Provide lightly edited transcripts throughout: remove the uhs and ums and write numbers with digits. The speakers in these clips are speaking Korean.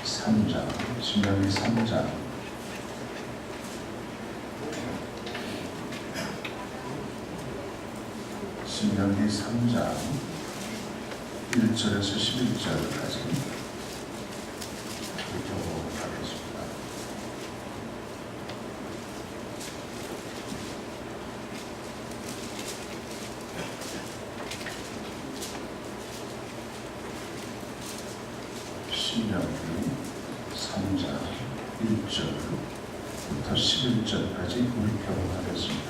3장, 신명기 3장. 신명기 3장 1절에서 11절까지 읽어보도록 하겠습니다. 신명기 3장 1절부터 11절까지 읽어보겠습니다.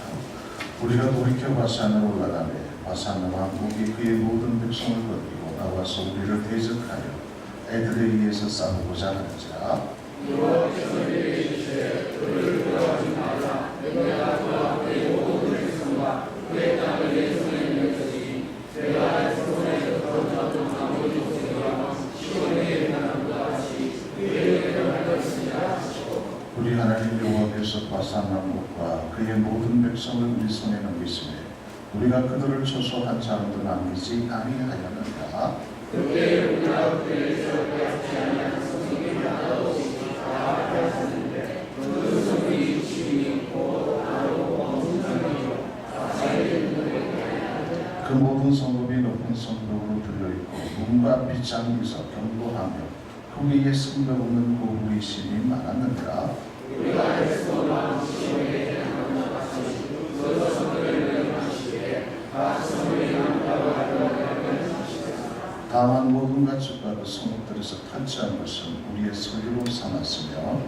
우리가 돌이켜 바산으로 올라가매 바산 왕국이 그의 모든 백성을 건드리고 나와서 우리를 대적하여 애들에 의해서 싸우고자 하는지라. 여호와께서 우리에게 이르시되 그를 두려워하지 말라. 내가 그와 그의 모든 백성과 그의 땅을 내 손에 넘겨주리니 내가 에스본에 거듭나던 아모리 족속과 시온에 행한 것과 같이 그에게 할 것이니라 하시고. 우리 하나님 여호와께서 바산 왕국과 그의 모든 백성을 우리 손에 넘기시되 우리가 그들을 쳐서 한 사람도 남기지 아니하였느니라. 그때 우리가 그에게서 빼앗지 아니한 성이 하나도 다 빼앗았는데 그 성이 주인이 곧 나로 왕궁장이요 그 모든 성읍이 높은 성벽으로 들려있고 문과 빗장에서 경고하며 그 위에 성벽 없는 고부의 신이 많았느니라. 우리가 에스본 왕 시온에 대한 것과 같이 그 성들을 다만 모든 가축과 그 성읍들에서 탈취한 것은 우리의 소유로 삼았으며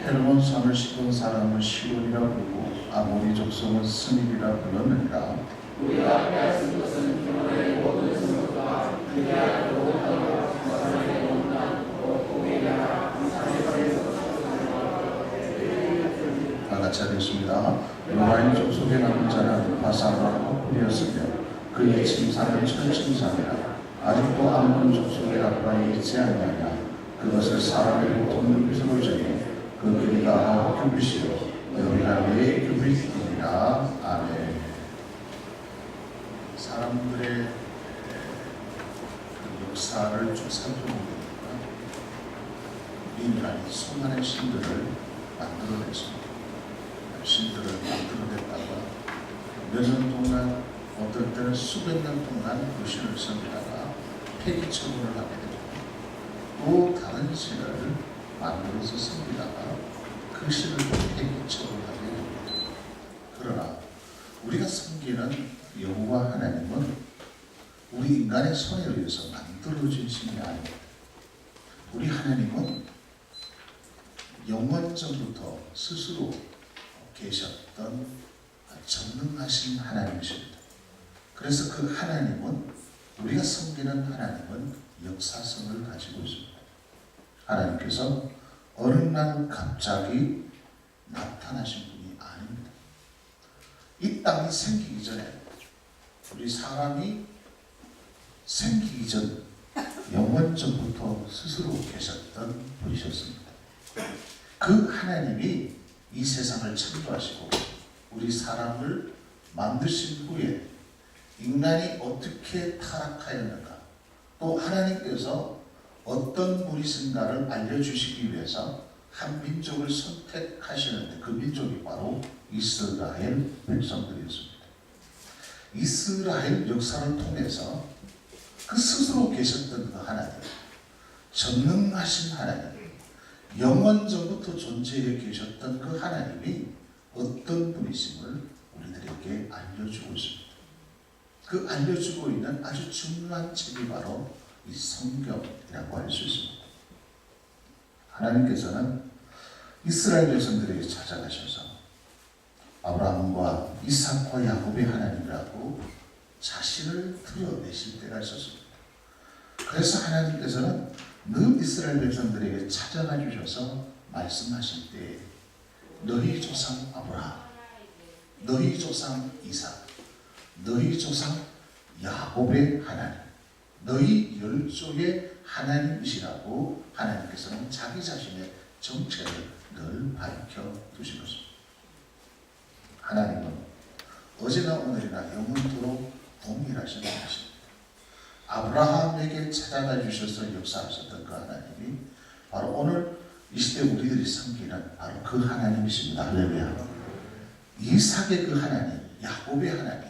헬몬 산을 씹은 사람은 시온이라 부르고 아모리 족속은 스닙이라 불렀느니라. 우리가 빼앗은 것은 그들의 모든 성읍과 그리하여 모든 땅과 바산의 온 땅 다 같이 하겠습니다. 로마인 족속에 남은 자는 바산과 헛불이었으며 그의 침상은 철침상이라. 아직도 암몬 족속의 라파에 있지 아니하냐. 그것을 사람의 보통 빛으로 정해 그 길이가 9 규빗이요 여기가 4 규빗이니라. 아멘. 사람들의 역사를 쭉 살펴보니까 인간이 수많은 신들을 만들어냈습니다. 신들을 만들어냈다가 몇 년 동안, 어떨 때는 수백 년 동안 그 신을 섬기다가 폐기 처분을 하게 되고 또 다른 신을 만들어서 섬기다가 그 신을 폐기 처분하게 됩니다. 그러나 우리가 섬기는 여호와 하나님은 우리 인간의 손에 의해서 만들어진 신이 아닙니다. 우리 하나님은 영원전부터 스스로 계셨던 전능하신 하나님이십니다. 그래서 그 하나님은, 우리가 섬기는 하나님은 역사성을 가지고 있습니다. 하나님께서 어느 날 갑자기 나타나신 분이 아닙니다. 이 땅이 생기기 전에, 우리 사람이 생기기 전 영원전부터 스스로 계셨던 분이셨습니다. 그 하나님이 이 세상을 창조하시고 우리 사람을 만드신 후에 인간이 어떻게 타락하였는가, 또 하나님께서 어떤 분이신가를 알려주시기 위해서 한 민족을 선택하시는데 그 민족이 바로 이스라엘 백성들이었습니다. 이스라엘 역사를 통해서 그 스스로 계셨던 그 하나님, 전능하신 하나님, 영원전부터 존재해 계셨던 그 하나님이 어떤 분이심을 우리들에게 알려주고 있습니다. 그 알려주고 있는 아주 중요한 책이 바로 이 성경이라고 할 수 있습니다. 하나님께서는 이스라엘 백성들에게 찾아가셔서 아브라함과 이삭과 야곱의 하나님이라고 자신을 드러내실 때가 있었습니다. 그래서 하나님께서는 늘 이스라엘 백성들에게 찾아가 주셔서 말씀하실 때 너희 조상 아브라함, 너희 조상 이삭, 너희 조상 야곱의 하나님, 너희 열조의 하나님이시라고 하나님께서는 자기 자신의 정체를 늘 밝혀 두신 것입니다. 하나님은 어제나 오늘이나 영원토록 동일하신 분이십니다. 아브라함에게 찾아가 주셔서 역사하셨던 그 하나님이 바로 오늘 이 시대 우리들이 섬기는 바로 그 하나님이십니다. 할렐루야. 이삭의 그 하나님, 야곱의 하나님,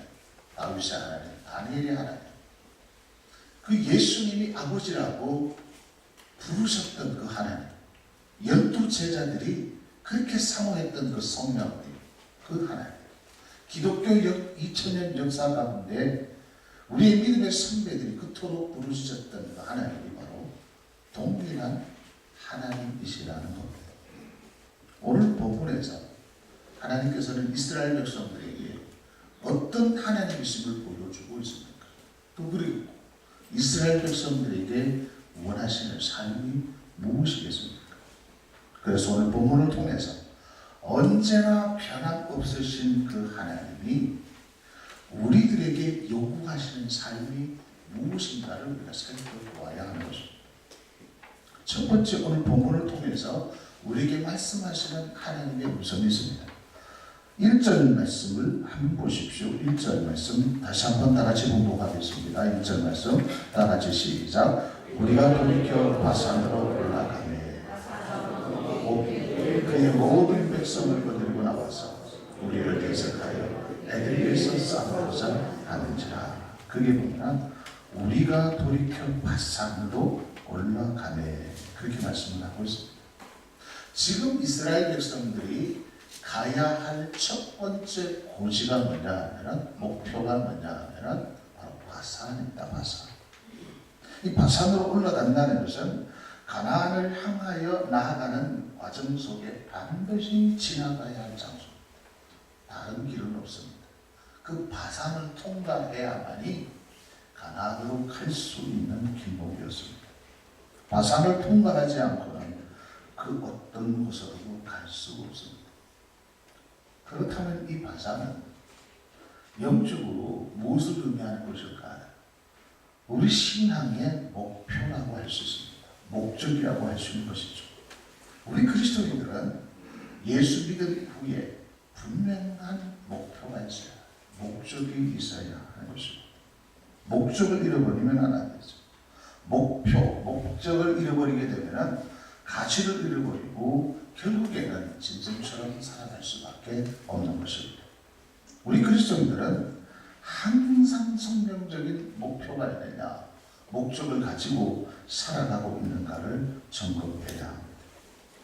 다윗의 하나님, 다니엘의 하나님, 그 예수님이 아버지라고 부르셨던 그 하나님, 12 제자들이 그렇게 사모했던 그 성령님, 그 하나님, 기독교 2000년 역사 가운데 우리의 믿음의 선배들이 그토록 부르셨던 그 하나님이 바로 동일한 하나님이시라는 겁니다. 오늘 본문에서 하나님께서는 이스라엘 백성들에게 어떤 하나님이심을 보여주고 있습니까? 또 그리고 이스라엘 백성들에게 원하시는 삶이 무엇이겠습니까? 그래서 오늘 본문을 통해서 언제나 변함없으신 그 하나님이 우리들에게 요구하시는 삶이 무엇인가를 우리가 살펴보아야 하는 것입니다. 첫 번째, 오늘 본문을 통해서 우리에게 말씀하시는 하나님의 음성이 있습니다. 1절 말씀을 한번 보십시오. 1절 말씀 다시 한번 다 같이 봉독하겠습니다. 1절 말씀 다 같이 시작. 우리가 돌이켜 바산으로 올라가매 그의 모든 백성을 거느리고 나와서 우리를 대적하여 에들에서 싸우고자 하는지라. 그게 보면 우리가 돌이켜 바산으로 올라가매 그렇게 말씀을 하고 있습니다. 지금 이스라엘 백성들이 가야 할 첫 번째 고지가 뭐냐 하면, 목표가 뭐냐 하면 바로 바산입니다. 바산. 이 바산으로 올라간다는 것은 가나안을 향하여 나아가는 과정 속에 반드시 지나가야 할 장소, 다른 길은 없습니다. 그 바산을 통과해야만이 가나안으로 갈 수 있는 길목이었습니다. 바산을 통과하지 않고는 그 어떤 곳으로도 갈 수가 없습니다. 그렇다면 이 바산은 영적으로 무엇을 의미하는 것일까? 우리 신앙의 목표라고 할 수 있습니다. 목적이라고 할 수 있는 것이죠. 우리 그리스도인들은 예수 믿은 후에 분명한 목표가 있어야, 목적이 있어야 하는 것입니다. 목적을 잃어버리면 안 되죠. 목적을 잃어버리게 되면 가치를 잃어버리고 결국에는 짐승처럼 살아갈 수밖에 없는 것입니다. 우리 그리스도인들은 항상 성경적인 목표가 있느냐, 목적을 가지고 살아가고 있는가를 점검해야 합니다.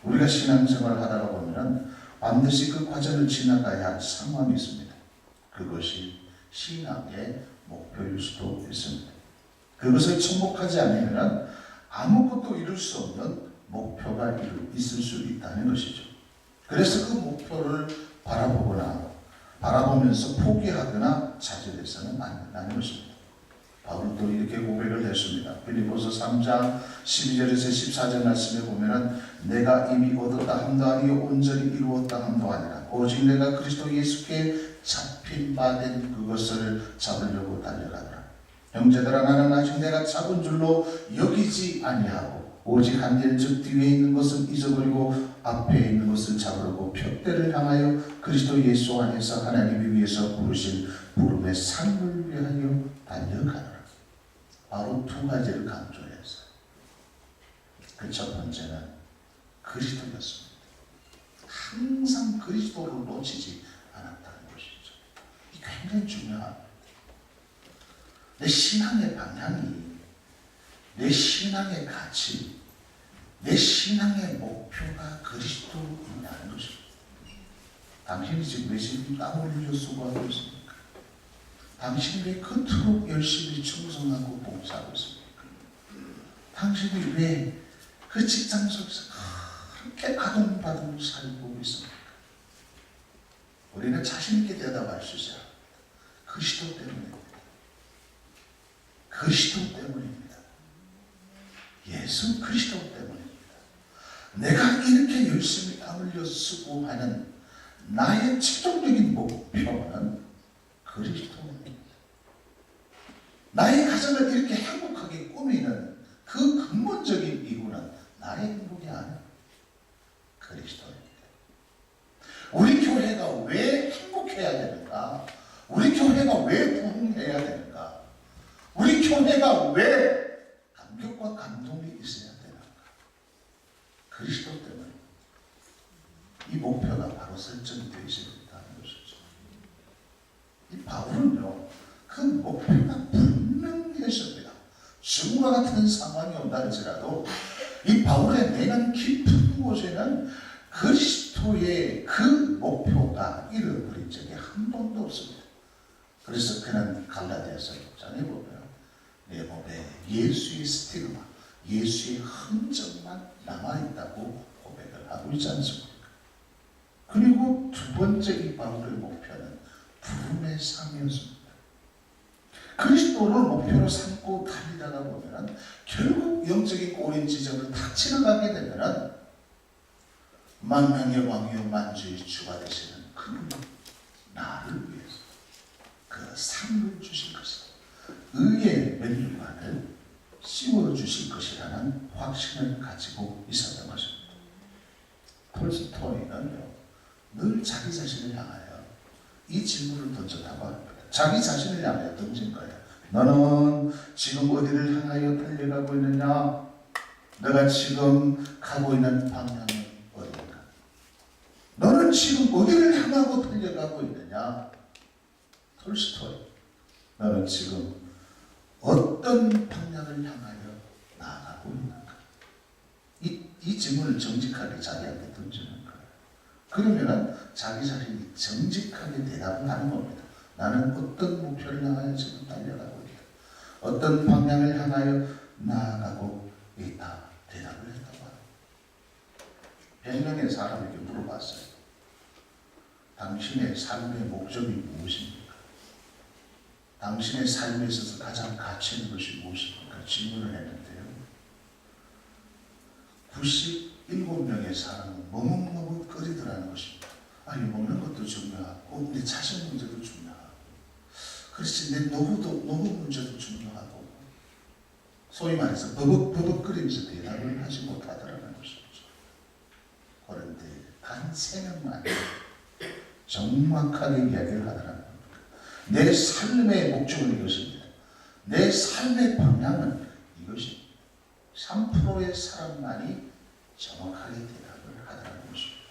우리가 신앙생활을 하다가 보면 반드시 그 과정을 지나가야 할 상황이 있습니다. 그것이 신앙의 목표일 수도 있습니다. 그것을 정복하지 않으면 아무것도 이룰 수 없는 목표가 있을 수 있다는 것이죠. 그래서 그 목표를 바라보면서 포기하거나 좌절해서는 안 된다는 것입니다. 바울도 이렇게 고백을 했습니다. 빌립보서 3장 12절에서 14절 말씀에 보면 내가 이미 얻었다 함도 아니요 온전히 이루었다 함도 아니라 오직 내가 그리스도 예수께 잡힌 바 된 그것을 잡으려고 달려가더라. 형제들아 나는 아직 내가 잡은 줄로 여기지 아니하고 오직 한 일 즉 뒤에 있는 것은 잊어버리고 앞에 있는 것을 잡으려고 표대를 향하여 그리스도 예수 안에서 하나님이 위해서 부르신 부름의 상을 위하여 달려가노라. 바로 두 가지를 강조했어요. 그 첫 번째는 그리스도였습니다. 항상 그리스도를 놓치지 않았다는 것이죠. 이 굉장히 중요합니다. 내 신앙의 방향이, 내 신앙의 가치, 내 신앙의 목표가 그리스도이냐는 것입니다. 당신이 지금 왜 지금 땀을 흘려 수고하고 있습니까? 당신이 왜 그토록 열심히 충성하고 봉사하고 있습니까? 당신이 왜 그 직장 속에서 그렇게 아동바동 살고 있습니까? 우리는 자신있게 대답할 수 있어요. 그리스도 때문입니다. 그리스도 때문입니다. 예수 그리스도 때문입니다. 내가 이렇게 열심히 땀 흘려 수고하는 나의 최종적인 목표는 그리스도입니다. 나의 가정을 이렇게 행복하게 꾸미는 그 근본적인 이유는 나의 행복이 아니라 그리스도입니다. 우리 교회가 왜 행복해야 되는가? 우리 교회가 왜 부흥해야 되는가? 우리 교회가 왜 감격과 감동이 있어야 되는가? 그리스도 때문에 이 목표가 바로 설정되어 있다는 것이죠. 이 바울은요, 그 목표가 분명했습니다. 죽음과 같은 상황이 온다 할지라도 이 바울의 내면 깊은 곳에는 그리스도의 그 목표가 잃어버린 적이 한 번도 없습니다. 그래서 그는 갈라디아서 6장에 보면 내 몸에 예수의 스티그마, 예수의 흔적만 남아있다고 고백을 하고 있지 않습니까? 그리고 두 번째 이 바울의 목표는 부름의 삶이었습니다. 그리스도를 목표로 삼고 달리다가 보면 결국 영적인 꼬린 지점을 탁 지나가게 되면 만명의 왕이요 만주의 주가 되시는 그분이 나를 위해서 그 삶을 주실 것이다. 의의 면류관을 씌워주실 것이라는 확신을 가지고 있었던 것입니다. 톨스토이는요, 늘 자기 자신을 향하여 이 질문을 던졌다고 합니다. 자기 자신을 향하여 던진 거예요. 너는 지금 어디를 향하여 달려가고 있느냐? 너가 지금 가고 있는 방향은 어디인가? 너는 지금 어디를 향하고 달려가고 있느냐? 톨스토이, 너는 지금 어떤 방향을 향하여 나아가고 있는가? 이 질문을 정직하게 자기한테 던지는 거예요. 그러면 자기 자신이 정직하게 대답을 하는 겁니다. 나는 어떤 목표를 향하여 지금 달려가고 있다. 어떤 방향을 향하여 나아가고 있다. 대답을 했다고 합니다. 100명의 사람에게 물어봤어요. 당신의 삶의 목적이 무엇입니까? 당신의 삶에 있어서 가장 가치 있는 것이 무엇입니까? 질문을 했는데요. 97명의 사람은 머뭇머뭇거리더라는 것입니다. 아니, 먹는 것도 중요하고 내 자신 문제도 중요하고 그렇지 내 노후 문제도 중요하고 소위 말해서 버벅거리면서 대답을 하지 못하더라는 것이죠. 그런데 단 3명만 정확하게 이야기를 하더라는 겁니다. 내 삶의 목적은 이것입니다. 내 삶의 방향은 이것입니다. 3%의 사람만이 정확하게 대답을 하더라는 것입니다.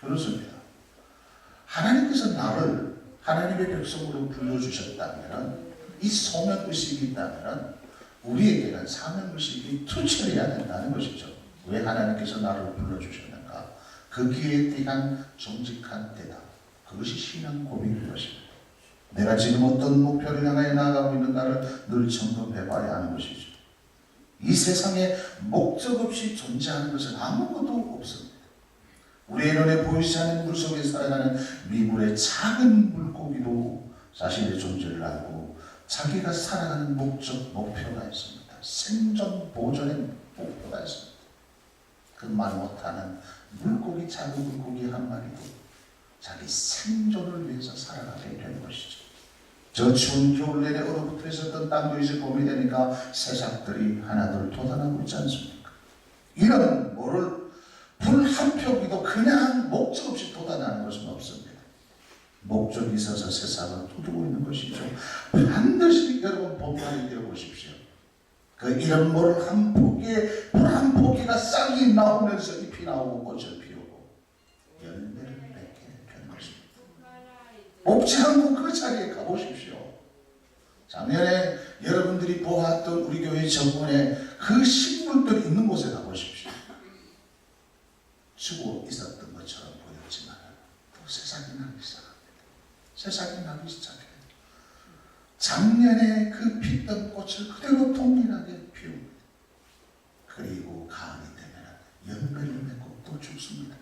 그렇습니다. 하나님께서 나를 하나님의 백성으로 불러주셨다면, 이 소명의식이 있다면 우리에게는 사명의식이 투철해야 된다는 것이죠. 왜 하나님께서 나를 불러주셨는가? 거기에 대한 정직한 대답, 그것이 신앙 고백인 것입니다. 내가 지금 어떤 목표를 향하여 나아가고 있는가를 늘 점검해봐야 하는 것이죠. 이 세상에 목적 없이 존재하는 것은 아무것도 없습니다. 우리의 눈에 보이지 않는 물속에 살아가는 미물의 작은 물고기도 자신의 존재를 알고 자기가 살아가는 목적, 목표가 있습니다. 생존 보존의 목표가 있습니다. 그 말 못하는 물고기, 작은 물고기 한 마리도 자기 생존을 위해서 살아가게 되는 것이죠. 저 추운 겨울 내내 얼어붙어 있었던 땅도 이제 봄이 되니까 새싹들이 하나둘 돋아나고 있지 않습니까? 이런 뭐를 불 한 표기도 그냥 목적 없이 돋아나는 것은 없습니다. 목적이 있어서 새싹을 돋우고 있는 것이죠. 반드시 여러분 봄날이 되어보십시오. 그 이런 모를 한 포기에 불 한 포기가 싹이 나오면서 잎이 나오고 꽃을 피우고 열매를 맺게 되는 것입니다. 뽑지 않고 그 자리에 가보십시오. 작년에 여러분들이 보았던 우리 교회 정원에 그 식물들이 있는 곳에 가보십시오. 죽어 있었던 것처럼 보였지만 또 새싹이 나기 시작합니다. 새싹이 나기 시작해요. 작년에 그 피던 꽃을 그대로 동일하게 피웁니다. 그리고 가을이 되면 열매를 맺고 또 죽습니다.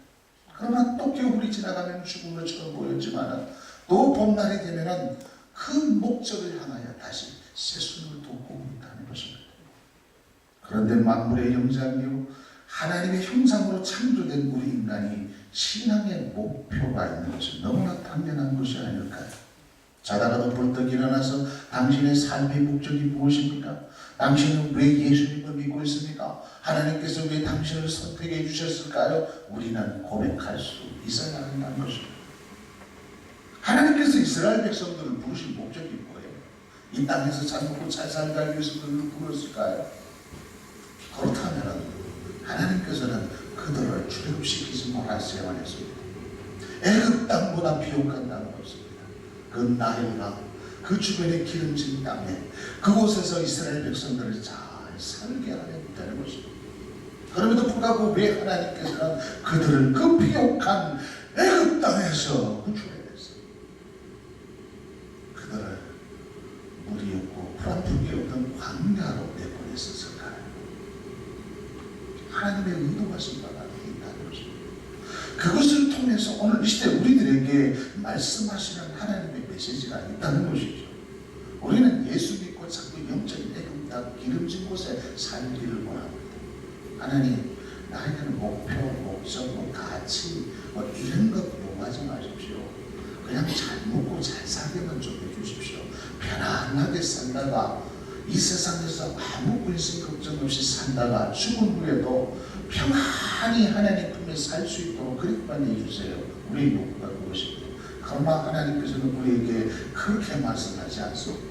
그러나 또 겨울이 지나가면 죽은 것처럼 보였지만 또 봄날이 되면 그 목적을 향하여 다시 새순을 돋고 있다는 것입니다. 그런데 만물의 영장이요 하나님의 형상으로 창조된 우리 인간이 신앙의 목표가 있는 것은 너무나 당연한 것이 아닐까요? 자다가도 벌떡 일어나서 당신의 삶의 목적이 무엇입니까? 당신은 왜 예수님을 믿고 있습니까? 하나님께서 왜 당신을 선택해 주셨을까요? 우리는 고백할 수 있어야 한다는 것입니다. 하나님께서 이 이스라엘 백성들을 부르신 목적이 뭐예요? 이 땅에서 잘 먹고 잘 살기 위해서 그들을 불렀을까요? 그렇다면 하나님께서는 그들을 출애굽시키지 말았어야만 했습니다. 애굽 땅보다 비옥한 땅은 없습니다. 그 나일강, 그 주변의 기름진 땅에 그곳에서 이스라엘 백성들을 잘 살게 하겠다는 것입니다. 그럼에도 불구하고 왜 하나님께서는 그들을 그 비옥한 애굽 땅에서 구출해냈어요? 그들을 물이 없고 풀한풀이 없는 광야로 내보냈었을까요? 하나님의 의도가 심각하게 있다는 것입니다. 그것을 통해서 오늘 이 시대 우리들에게 말씀하시는 하나님의 메시지가 있다는 것이죠. 우리는 예수 믿고 자꾸 영적인 애굽 땅 기름진 곳에 살기를 원합니다. 하나님, 나에게는 목표, 목적, 가치 이런 것 요구하지 마십시오. 그냥 잘 먹고 잘 살게만 좀 해주십시오. 편안하게 살다가 이 세상에서 아무 근심 걱정 없이 살다가 죽은 후에도 평안히 하나님 품에 살 수 있도록 그렇게만 해주세요. 우리의 요구가 그것입니다. 그러나 하나님께서는 우리에게 그렇게 말씀하지 않습니다.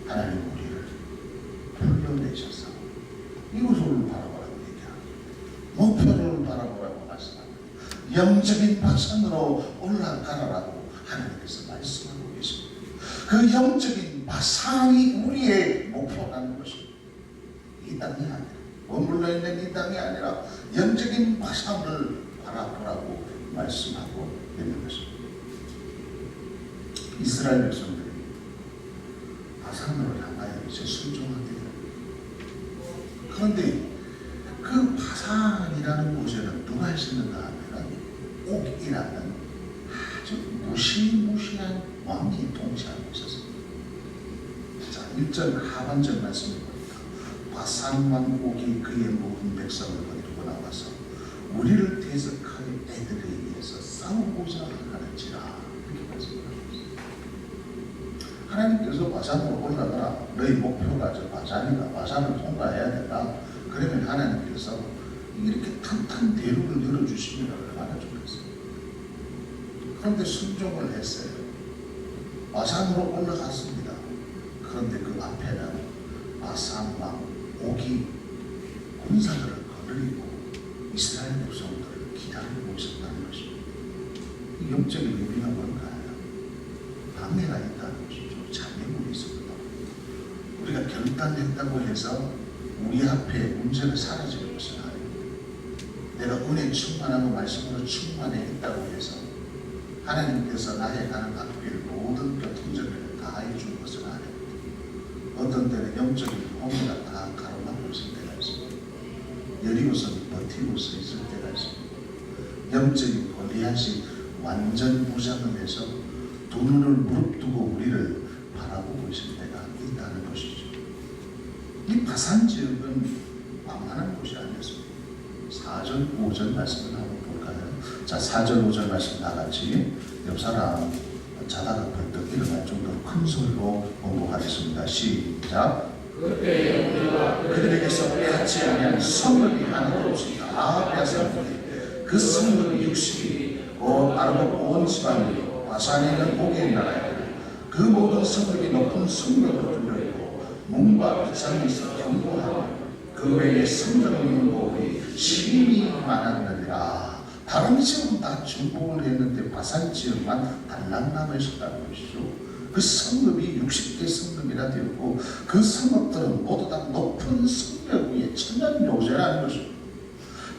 하나님 우리를 불러내셔서 이곳을 바라보라고 얘기합니다. 목표를 바라보라고 말씀합니다. 영적인 바산으로 올라가라라고 하나님께서 말씀하고 계십니다. 그 영적인 바산이 우리의 목표라는 것입니다. 이 땅이 아니라, 머물러 있는 이 땅이 아니라 영적인 바산을 바라보라고 말씀하고 있는 것입니다. 이스라엘 백성들이 바산으로 향하여 이제 순종하게 됩니다. 그런데 그 바산이라는 곳에는 누가 있었는가 하면 옥이라는 아주 무시무시한 왕이 통치하고 있었습니다. 자, 1절 하반절 말씀을 보니까 바산 왕 옥이 그의 모든 백성을 거두고 나와서 우리를 대적하여 애들에 의해서 싸우고자 하는지라 이렇게 말씀하고 있습니다. 하나님께서 바산으로 올라가라. 너희 목표가 저 바산이다. 바산을 통과해야 된다. 그러면 하나님께서 이렇게 탄탄 대로를 열어주시면 얼마나 좋겠어요. 그런데 순종을 했어요. 바산으로 올라갔습니다. 그런데 그 앞에는 바산 왕 옥이 군사들을 거느리고 이스라엘 백성들을 기다리고 있었다는 것입니다. 이 영적인 의미가 뭔가요? 방해가 있다는 것이죠. 장애물이 있습니다. 우리가 결단했다고 해서 우리 앞에 문제가 사라지는 것은 아닙니다. 내가 은혜 충만하고 말씀으로 충만했다고 해서 하나님께서 나의 가는 앞길 모든 교통정리를 다 해준 것은 아닙니다. 어떤 때는 영적인 홍해가 다 가로막고 있을 때가 있습니다. 여리고성이 버티고 서 있을 때가 있습니다. 영적인 골리앗이 완전 무장을 해서 두 눈을 무릅뜨고 우리를 바라보고 있을 때가 있다는 것이죠. 이 바산 지역은 만만한 곳이 아니었습니다. 4절, 5절 말씀을 한번 볼까요? 자, 4절, 5절 말씀 다같이 옆 사람 자다가 벌떡 일어날 정도로 큰 소리로 공부하겠습니다. 시작. 그들에게서 빼앗지 아니한 성읍이 하나도 없이 다 빼앗았는데 그 성읍이 60이 곧 아르고 온 지방이 바산에 있는 옥의 나라에 그 모든 성읍이 높은 성벽으로 뚫려있고 문과 빗장이 있어 견고하고 그 외에 성벽이 있는 곳이 심히 많았느니라. 다른 지역은 다 정복을 했는데 바산 지역만 달랑남아 있었다는 것이죠. 그 성읍이 60개 성읍이라 되었고 그 성읍들은 모두 다 높은 성벽 위에 천년 요새라는 것입니다.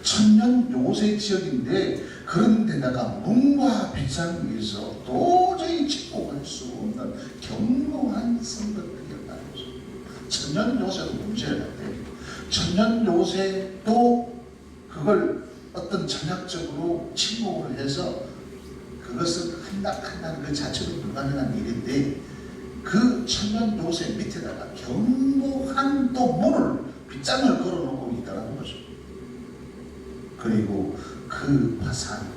천년 요새 지역인데 그런 데다가 문과 빗장 위에서 도저히 직복할 수 없는 견고한 성벽들이었다는 것입니다. 천년 요새도 문제였는데 천년 요새도 그걸 어떤 전략적으로 침묵을 해서 그것을 한다는 그 자체도 불가능한 일인데 그 천년 요새 밑에다가 견고한 또 문을 빗장을 걸어놓고 있다는 거죠. 그리고 그 바산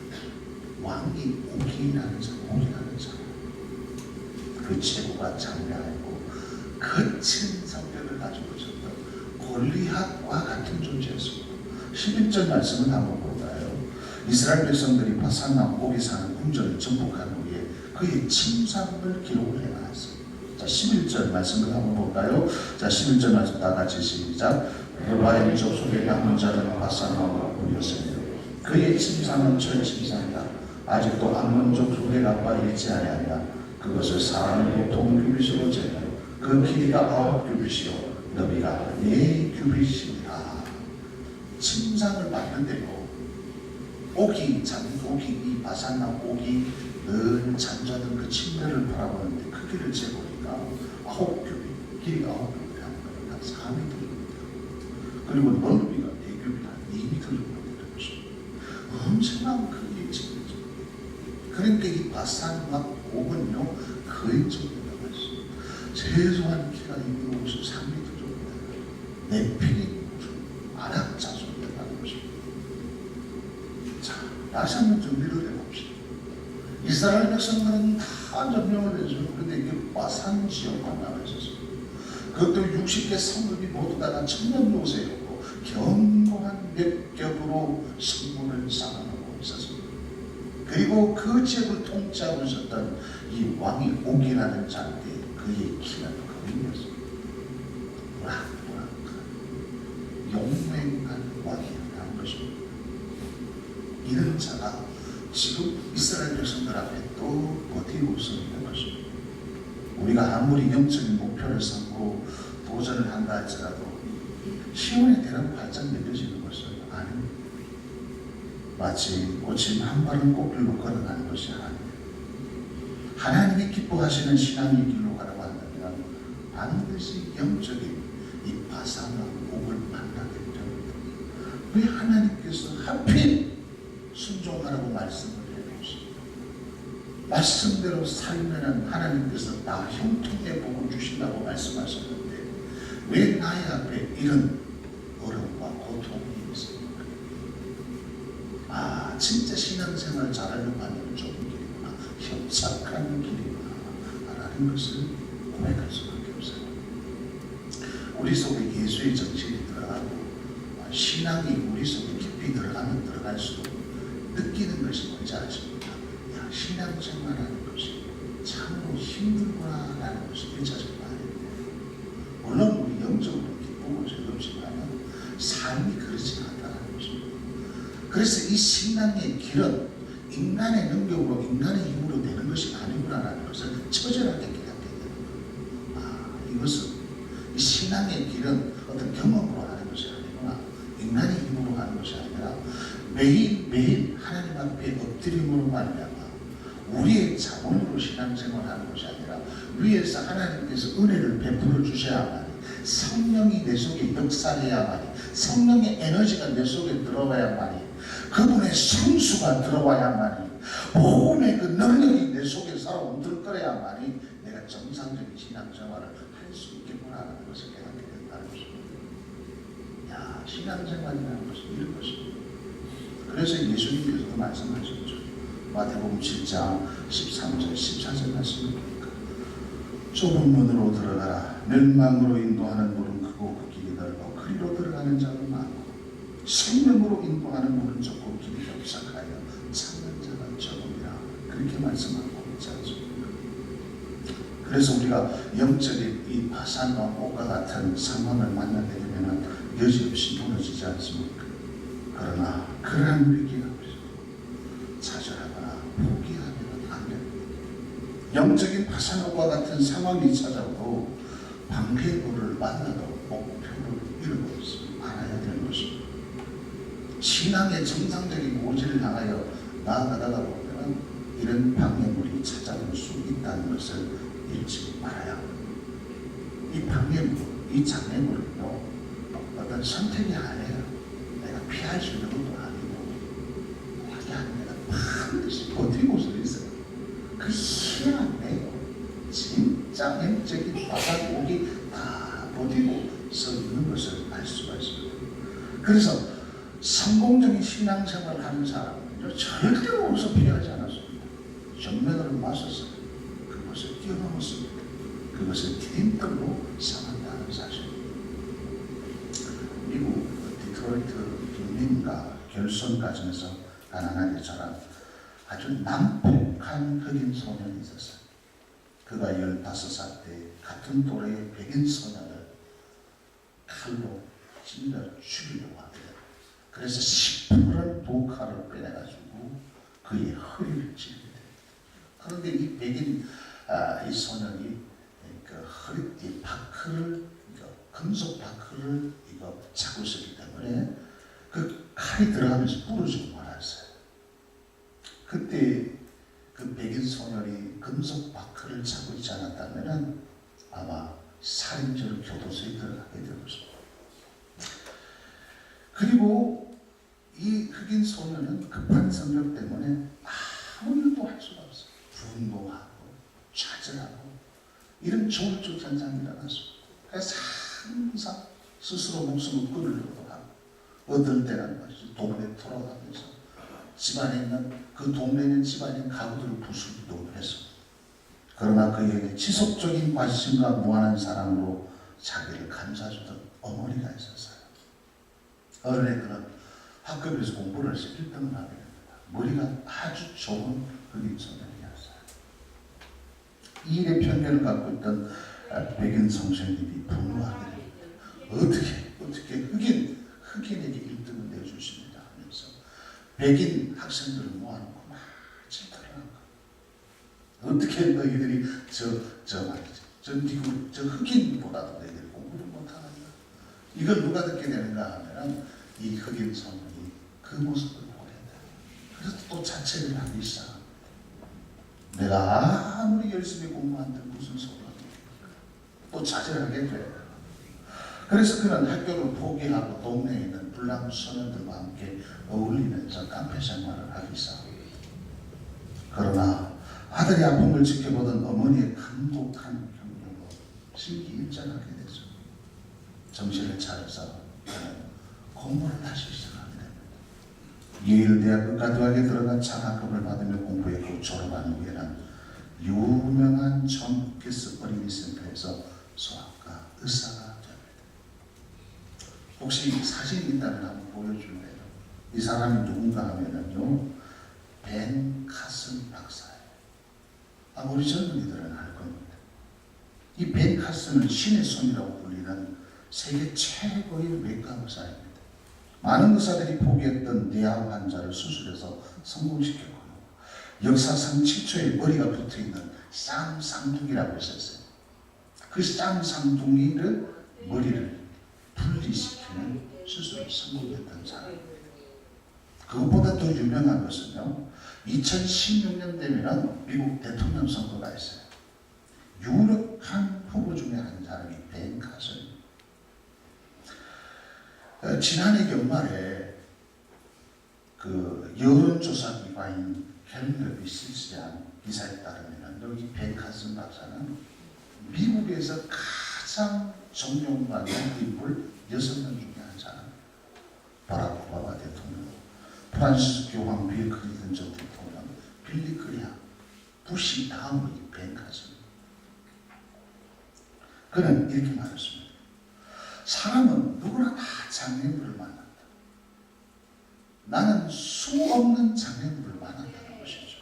왕이 옥이라는 사람 그 체구가 장대하고 거친 성격을 가지고 있었던 골리앗과 같은 존재였습니다. 11절 말씀을 한번 볼까요? 이스라엘 백성들이 바산나무 옥에 사는 궁전을 정복한 후에 그의 침상을 기록을 해놨어요. 자, 11절 말씀을 한번 볼까요? 자, 11절 말씀 다 같이 시작. 레바임 족속의 남은 자는 바산나무 옥이었으며 그의 침상은 철 침상이다. 아직도 암몬족 후레가와 잃지 아니하니라. 그것을 사람의 보통 규빗으로 재며 그 길이가 9규빗이요 너비가 4규빗이니라. 침상을 봤는데요, 옥이 이 바산나무 옥이 늘 잠자던 그 침대를 바라보는데 크기를 재보니까 9규빗, 길이가 9규빗 하는 거는 한 4m입니다. 그리고 넓이가 4규빗, 한 2m 정도 되는 것입니다. 엄청난 크기의 침대죠. 그러니까 이 바산나무 옥은요 거인적이라고 했어요. 최소한 키가 253m 정도 되는 네피림 아낙 자손이라는 것입니다. 자, 다시 한번 정리를 해봅시다. 이스라엘 백성들은 다 점령을 해주고, 그런데 이게 바산 지역만 남아있었어요. 그것도 60개 성읍이 모두 다 천년 요새였고 견고한 몇 겹으로 성문을 쌓아놓고 있었습니다. 그리고 그 지역을 통치하고 있었던 이 왕이 옥이라는 자인데 그의 키는 거인이었습니다. 용맹한 왕이라는 것입니다. 이런 자가 지금 이스라엘 백성들 앞에 또 버티고 있는 것입니다. 우리가 아무리 영적인 목표를 삼고 도전을 한다 할지라도 시온에 대한 활짝 느껴지는 것은 아닙니다. 마치 꽃이 한 발은 꽃길로 걸어가는 것이 아닙니다. 하나님이 기뻐하시는 신앙의 길로 가라고 한다면 반드시 영적인 이 바산나무 옥을 만나게 됩니다. 왜 하나님께서 하필 순종하라고 말씀을 해주십니다. 말씀대로 살면 하나님께서 나 형통의 복을 주신다고 말씀하셨는데 왜 나의 앞에 이런 어려움과 고통이 있습니까? 아, 진짜 신앙생활 잘하려고 하면 좋은 길이구나, 협착하는 길이구나 라는 것을 고백할 수밖에 없어요. 우리 속에 예수의 정신이 들어가고 신앙이 우리 속에 깊이 들어가면 들어갈수록 느끼는 것이 뭔지 아십니까? 야, 신앙생활하는 것이 참으로 힘들구나 라는 것을 일차적으로 알아야. 물론 우리 영적으로 기쁘고 즐겁지만 삶이 그렇지 않다는 것입니다. 그래서 이 신앙의 길은 인간의 능력으로 인간의 힘으로 되는 것이 아니구나라는 것을 처절하게 깨닫게 됩니다. 아, 이것은 이 신앙의 길은 어떤 경험으로 하는 것이 아니구나, 인간의 힘으로 하는 것이 아니라 매일매일 하나님 앞에 엎드림으로 말미암아 우리의 자원으로 신앙생활하는 것이 아니라 위에서 하나님께서 은혜를 베풀어 주셔야만이, 성령이 내 속에 역사해야만이, 성령의 에너지가 내 속에 들어와야만이, 그분의 성수가 들어와야만이, 복음의 그 능력이 내 속에 살아 움들거려야만이 내가 정상적인 신앙생활을 할 수 있겠구나라는 것을 깨닫게 된다는 것입니다. 야, 신앙생활이라는 것은 이런 것입니다. 그래서 예수님께서도 말씀하셨죠. 마태복음 7장 13절 14절 말씀입니까? 좁은 문으로 들어가라. 멸망으로 인도하는 문은 크고 그 길이 넓고 그리로 들어가는 자는 많고 생명으로 인도하는 문은 좁고 길이 협착하여 찾는 자가 적음이라. 그렇게 말씀하고 있지 않습니까? 그래서 우리가 영적인 이 바산나무 옥과 같은 상황을 만나게 되면 여지없이 무너지지 않습니까? 그러나 그러한 위기가 좌절하거나 포기하면 안 됩니다. 영적인 바산옥과 같은 상황이 찾아오고 방해물을 만나도 목표를 잃어버리지 말아야 되는 것입니다. 신앙의 정상적인 고지를 향하여 나아가다가 보면 이런 방해물이 찾아올 수 있다는 것을 잊지 말아야 합니다. 이 방해물, 이 장애물은요, 어떤 선택이 아니에요. 내가 피할 수 있는 것도 아니고, 내가 반드시 버티고 서 있어요. 그 희한해요. 진짜 영적인 바닥목이 다 버티고 서 있는 것을 알 수가 있습니다. 그래서 성공적인 신앙생활을 하는 사람은 절대로 없어 피하지 않았습니다. 정면으로 맞섰어요. 그것을 뛰어넘었습니다. 그것을 디딤돌로 삼았다는 사실입니다. 미국 디트로이트 빅민과 결선 과정에서 가난하게 자란 아주 난폭한 흑인 소년이 있었어요. 그가 15살 때 같은 또래의 백인 소년을 칼로 찔러 죽이려고 하거든요. 그래서 시퍼런 두 칼을 빼내가지고 그의 허리를 찔게 돼요. 그런데 이 백인 이 소년이 그 허리띠 바크를 금속 바크를 차고 있었기 때문에 그 칼이 들어가면서 부러지고 말았어요. 그때 그 백인 소년이 금속 바크를 차고 있지 않았다면 아마 살인죄로 교도소에 들어가게 될 것입니다. 그리고 이 흑인 소년은 급한 성격 때문에 아무 일도 할 수가 없어요. 분노하고 좌절하고 이런 조울조 현상이 일어났습니다. 그래서 항상 스스로 목숨을 끊으려고 하고 어떤 때는 동네 돌아다니면서 집안에 있는 그 동네에 있는 집안에 있는 가구들을 부수기도 했습니다. 그러나 그에게 지속적인 관심과 무한한 사랑으로 자기를 감싸주던 어머니가 있었어요. 어느 애들은 학급에서 공부를 해서 1등을 하게 됩니다. 머리가 아주 좋은 흑인 소년이었어요. 이 일에 편견을 갖고 있던 백인 선생님이 분노하게 됩니다. 어떻게 흑인에게 1등을 내주십니다 하면서 백인 학생들을 모아놓고 막 질타를 한 거예요. 어떻게 너희들이 저 미국 저 흑인보다도 너희들이 공부를 못하느냐. 이걸 누가 듣게 되는가 하면은 이 흑인 소년이 그 모습을 보게 돼요. 그래서 또 자책을 하기 시작합니다. 내가 아무리 열심히 공부한들 무슨 소리가 또 좌절하게 돼요. 그래서 그는 학교를 포기하고 동네에 있는 불량 소년들과 함께 어울리면서 깡패 생활을 하기 시작합니다. 그러나 아들의 아픔을 지켜보던 어머니의 감독한 경력으로 심기일전하게 되죠. 정신을 차려서 그는 공부를 다시 시작하게 됩니다. 예일대학 의과대학에 들어가 장학금을 받으며 공부했고 졸업한 후에는 유명한 존 홉킨스 어린이센터에서 소아과 의사가 됩니다. 혹시 사진이 있다면 한번 보여줄래요? 이 사람이 누군가 하면은요, 벤 카슨 박사예요. 우리 젊은이들은 알 겁니다. 이 벤 카슨은 신의 손이라고 불리는 세계 최고의 외과 의사입니다. 많은 의사들이 포기했던 뇌암 환자를 수술해서 성공시켰고요. 역사상 최초의 머리가 붙어있는 쌍쌍둥이라고 했었어요. 그 쌍쌍둥이를 머리를 분리시키는 수술을 성공했던 사람. 그것보다 더 유명한 것은요, 2016년 되면 미국 대통령 선거가 있어요. 유력한 후보 중에 한 사람이 벤 카슨입니다. 지난해 연말에 그 여론조사 기관인 갤럽이 실시한 기사에 따르면 여기 벤 카슨 박사는 미국에서 가장 존경받는 인물 6명 중에 한 사람, 바락 오바마 대통령, 프란시스 교황 빌 클린턴 전 대통령, 빌리 그레이엄, 부시 다음의 벤 카슨. 그는 이렇게 말했습니다. 사람은 누구나 다 장애물을 만난다. 나는 수없는 장애물을 만난다는 것이죠.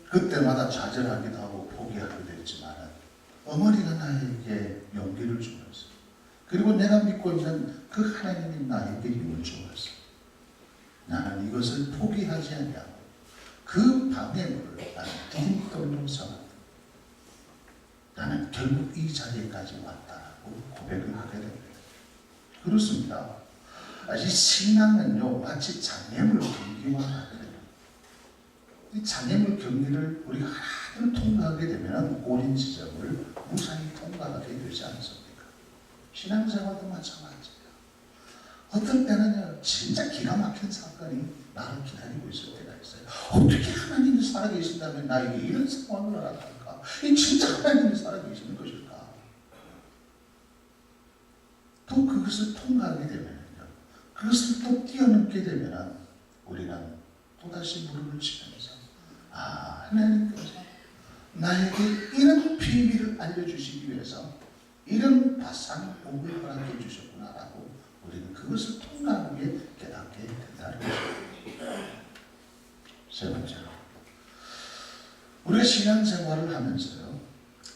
그때마다 좌절하기도 하고 포기하기도 했지만 어머니가 나에게 용기를 주었어요. 그리고 내가 믿고 있는 그 하나님이 나에게 힘을 주었어요. 나는 이것을 포기하지 않냐고 그 방해물을 나는 디딤돌로 삼았다. 나는 결국 이 자리까지 왔다라고 고백을 하게 됩니다. 그렇습니다. 이 신앙은요, 마치 장애물 경기와 같아요. 이 장애물 경기를 우리가 하나를 통과하게 되면 꼬린 지점을 무사히 통과하게 되지 않습니까? 신앙생활도 마찬가지예요. 어떤 때는요, 진짜 기가 막힌 사건이 나를 기다리고 있을 때가 있어요. 어떻게 하나님이 살아계신다면 나에게 이런 상황을 알아갈까? 이 진짜 하나님이 살아계시는 것일까? 또 그것을 통과하게 되면요, 그것을 또 뛰어넘게 되면 우리는 또다시 무릎을 치면서 하나님께서 나에게 이런 비밀을 알려주시기 위해서 이런 바산 복을 허락해 주셨구나라고 우리는 그것을 통과하게 깨닫게 된다는 것입니다. 세 번째로, 우리가 신앙생활을 하면서요,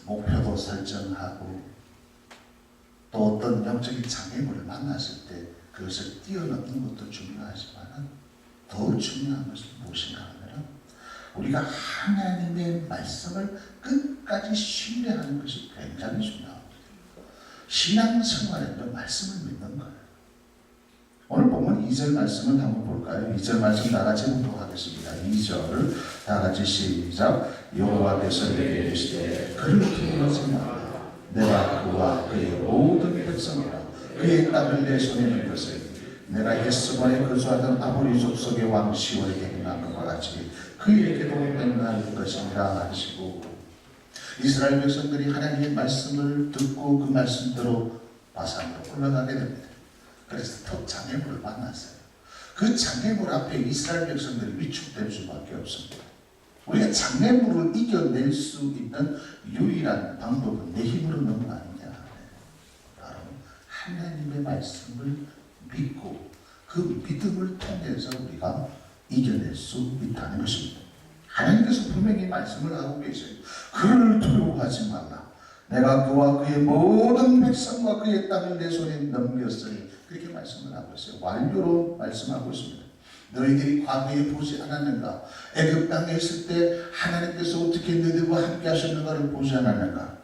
목표도 설정하고 또 어떤 영적인 장애물을 만났을 때 그것을 뛰어넘는 것도 중요하지만 더 중요한 것은 무엇인가 하면 우리가 하나님의 말씀을 끝까지 신뢰하는 것이 굉장히 중요합니다. 신앙생활에는 말씀을 믿는 거예요. 오늘 보면 2절 말씀을 한번 볼까요? 2절 말씀 다같이 공독하겠습니다. 2절 다같이 시작. 여호와께서 내게 이르시되 그를 두려워하지 말라. 내가 그와 그의 모든 백성이라 그의 땅을 내 손에 넣었으니 내가 헤스본에 거주하던 아모리 족속의 왕 시온에게 행한 것과 같이 그에게도 행할 것이니라 하시고, 이스라엘 백성들이 하나님의 말씀을 듣고 그 말씀대로 바산으로 올라가게 됩니다. 그래서 더 장애물을 만났어요. 그 장애물 앞에 이스라엘 백성들이 위축될 수밖에 없습니다. 우리가 장애물을 이겨낼 수 있는 유일한 방법은 내 힘으로는 아니냐. 바로 하나님의 말씀을 믿고 그 믿음을 통해서 우리가 이겨낼 수 있다는 것입니다. 하나님께서 분명히 말씀을 하고 계세요. 그를 두려워하지 말라. 내가 그와 그의 모든 백성과 그의 땅을 내 손에 넘겼으니, 그렇게 말씀을 하고 있어요. 완료로 말씀하고 있습니다. 너희들이 과거에 보지 않았는가? 애굽 땅에 있을 때 하나님께서 어떻게 너희들과 함께 하셨는가를 보지 않았는가?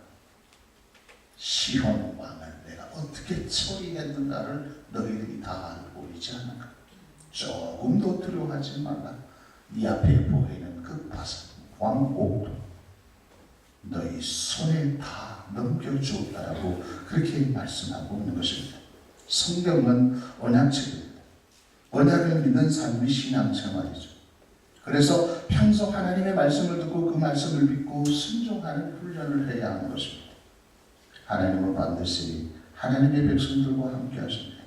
시혼 왕을 내가 어떻게 처리했는가를 너희들이 다 알고 있지 않는가? 조금도 두려워하지 말라. 네 앞에 보이는 그 바산 왕옥도 너희 손에 다 넘겨주었다라고 그렇게 말씀하고 있는 것입니다. 성경은 언약책입니다. 언약을 믿는 삶이 신앙생활이죠. 그래서 평소 하나님의 말씀을 듣고 그 말씀을 믿고 순종하는 훈련을 해야 하는 것입니다. 하나님은 반드시 하나님의 백성들과 함께 하십니다.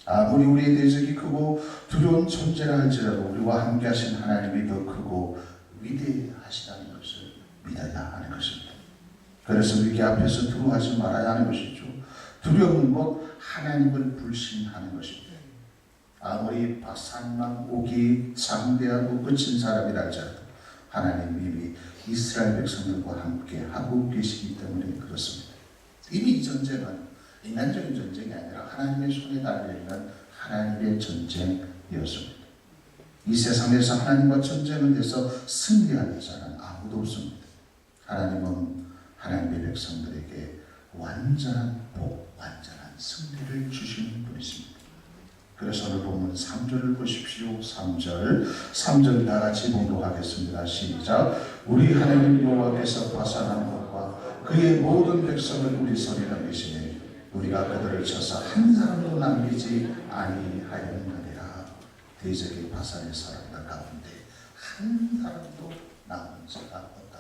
아무리 우리의 대적이 크고 두려운 존재라 할지라도 우리와 함께 하신 하나님이 더 크고 위대하시다는 것을 믿어야 하는 것입니다. 그래서 위기 앞에서 두려워하지 말아야 하는 것이죠. 두려움은 곧 하나님을 불신하는 것입니다. 아무리 바산왕 옥이 장대하고 거친 사람이라 할지라도 하나님 이미 이스라엘 백성들과 함께 하고 계시기 때문에 그렇습니다. 이미 이 전쟁은 인간적인 전쟁이 아니라 하나님의 손에 달려있는 하나님의 전쟁이었습니다. 이 세상에서 하나님과 전쟁을 해서 승리할 자는 아무도 없습니다. 하나님은 하나님의 백성들에게 완전한 복, 완전한 승리를 주시는 분이십니다. 그래서 오늘 보면 3절을 보십시오. 3절 다 같이 봉독하겠습니다. 시작. 우리 하나님 여호와께서 파산한 것과 그의 모든 백성을 우리 손에 넘기시니 우리가 그들을 쳐서 한 사람도 남기지 아니하였느니라. 대적의 바산의 사람들 가운데 한 사람도 남은 자가 없다.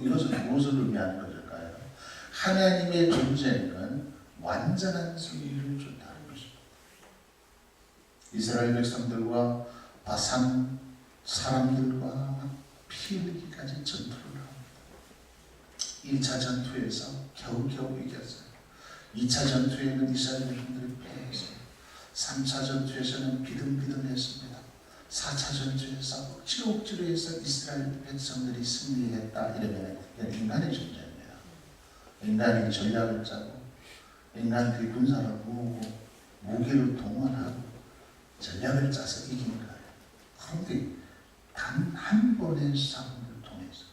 이것은 무엇을 의미하는 것일까요? 하나님의 존재는 완전한 승리를 준다는 것입니다. 이스라엘 백성들과 바산 사람들과 피 흘리기까지 전투를 합니다. 1차 전투에서 겨우겨우 이겼어요. 2차 전투에는 이스라엘 백성들이 패했어요. 3차 전투에서는 비등비등했습니다. 4차 전투에서 억지로 해서 이스라엘 백성들이 승리했다. 이러면 인간의 존재입니다. 인간이 전략을 짜고 인간들이 군사를 모으고 무기를 동원하고 전략을 짜서 이긴 거예요. 그런데 단 한 번의 싸움을 통해서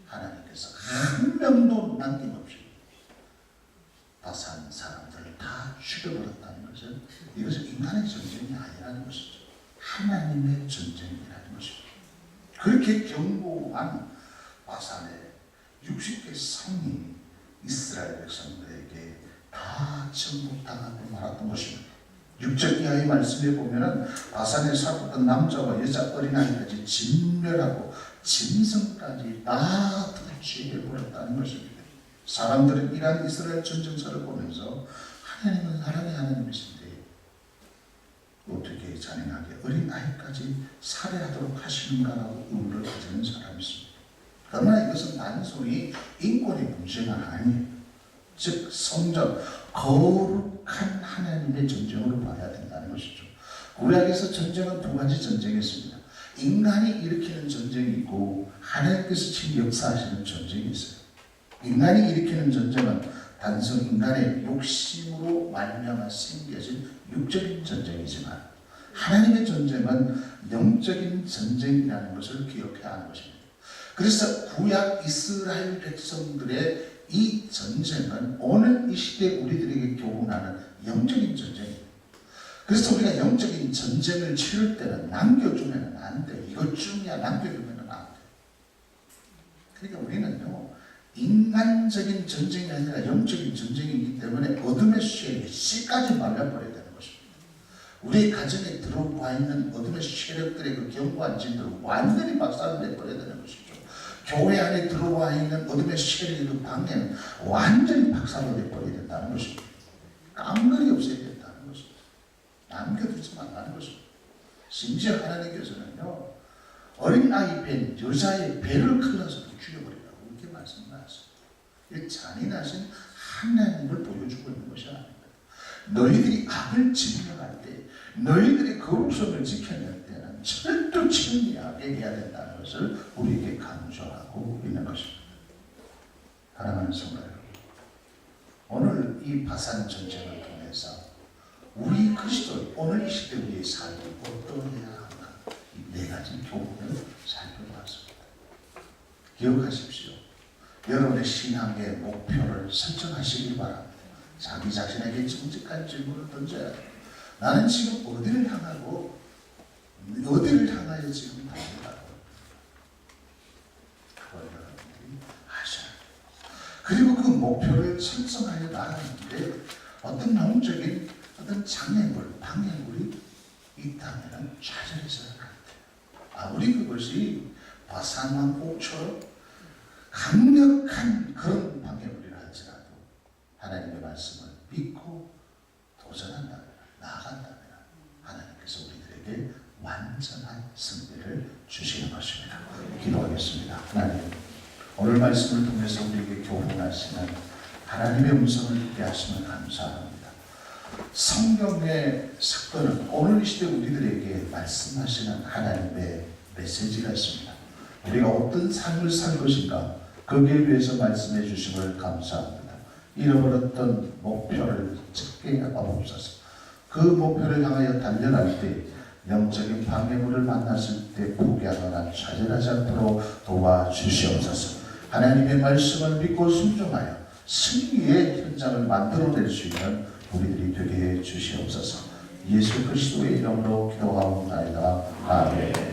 하나님께서 한 명도 남김없이 바산 사람들을 다 죽여버렸다는 것은 이것은 인간의 전쟁이 아니라는 것이죠. 하나님의 전쟁이라는 것입니다. 그렇게 견고한 바산의 60개 성이 이스라엘 백성들에게 다 정복당하고 말았던 것입니다. 6절 이하의 말씀에 보면은 바산에 살았던 남자와 여자 어린아이까지 진멸하고 짐승까지 다 퇴치해버렸다는 것입니다. 사람들은 이러한 이스라엘 전쟁사를 보면서 하나님은 사랑의 하나님이신데 어떻게 잔인하게 어린아이까지 살해하도록 하시는가라고 의문을 가지는 사람이 있습니다. 그러나 이것은 단순히 인권의 문제가 아니에요. 즉 성전, 거룩한 하나님의 전쟁으로 봐야 된다는 것이죠. 구약에서 전쟁은 두 가지 전쟁이 있습니다. 인간이 일으키는 전쟁이 있고 하나님께서 지금 역사하시는 전쟁이 있어요. 인간이 일으키는 전쟁은 단순 인간의 욕심으로 말미암아 생겨진 육적인 전쟁이지만 하나님의 전쟁은 영적인 전쟁이라는 것을 기억해야 하는 것입니다. 그래서 구약 이스라엘 백성들의 이 전쟁은 오늘 이 시대 우리들에게 교훈하는 영적인 전쟁입니다. 그래서 우리가 영적인 전쟁을 치를 때는 남겨주면 안 돼. 이것 중이야 남겨주면 안 돼. 그러니까 우리는요, 인간적인 전쟁이 아니라 영적인 전쟁이기 때문에 어둠의 세력이 씨까지 말려버려야 되는 것입니다. 우리 가정에 들어와 있는 어둠의 세력들의 그 견고한 진들을 완전히 박살내버려야 되는 것이죠. 교회 안에 들어와 있는 어둠의 세력의 그 방해는 완전히 박살내버려야 된다는 것입니다. 깡그리 없애야 된다는 것입니다. 남겨두지 말라는 것입니다. 심지어 하나님께서는요, 어린아이 배, 여자의 배를 클러서 죽여버리라고 이렇게 말씀하셨습니다. 이 잔인하신 하나님을 보여주고 있는 것이 아닙니다. 너희들이 악을 진멸할 때, 너희들이 거룩성을 지켜낼 때는 절대 정리하게 해야 된다는 것을 우리에게 강조하고 있는 것입니다. 사랑하는 성도 여러분, 오늘 이 바산 전쟁을 통해서 우리 그리스도의 오늘 이 시대 우리의 삶이 어떠해야 하나, 이 네 가지 교훈을 살펴봤습니다. 기억하십시오. 여러분의 신앙의 목표를 설정하시기 바랍니다. 자기 자신에게 정직한 질문을 던져야 돼요. 나는 지금 어디를 향하고 어디를 향하여 지금 달려가고, 그걸 여러분들이 아셔야 돼요. 그리고 그 목표를 설정하여 나가는데 어떤 영적인 어떤 장애물, 방해물이 있다면 좌절해서는 안 돼요. 아무리 그것이 바산왕 옥처럼 강력한 그런 방해물이라 할지라도 하나님의 말씀을 믿고 도전한다면, 나아간다면 하나님께서 우리들에게 완전한 승리를 주시는 것입니다. 기도하겠습니다. 하나님, 오늘 말씀을 통해서 우리에게 교훈하시는 하나님의 음성을 듣게 하시면 감사합니다. 성경의 사건은 오늘 이 시대 우리들에게 말씀하시는 하나님의 메시지가 있습니다. 우리가 어떤 삶을 살 것인가, 거기에 대해서 말씀해 주심을 감사합니다. 잃어버렸던 목표를 찾게 하옵소서. 그 목표를 향하여 달려갈 때 영적인 방해물을 만났을 때 포기하거나 좌절하지 않도록 도와주시옵소서. 하나님의 말씀을 믿고 순종하여 승리의 현장을 만들어낼 수 있는 우리들이 되게 해 주시옵소서. 예수 그리스도의 이름으로 기도하옵나이다. 아멘.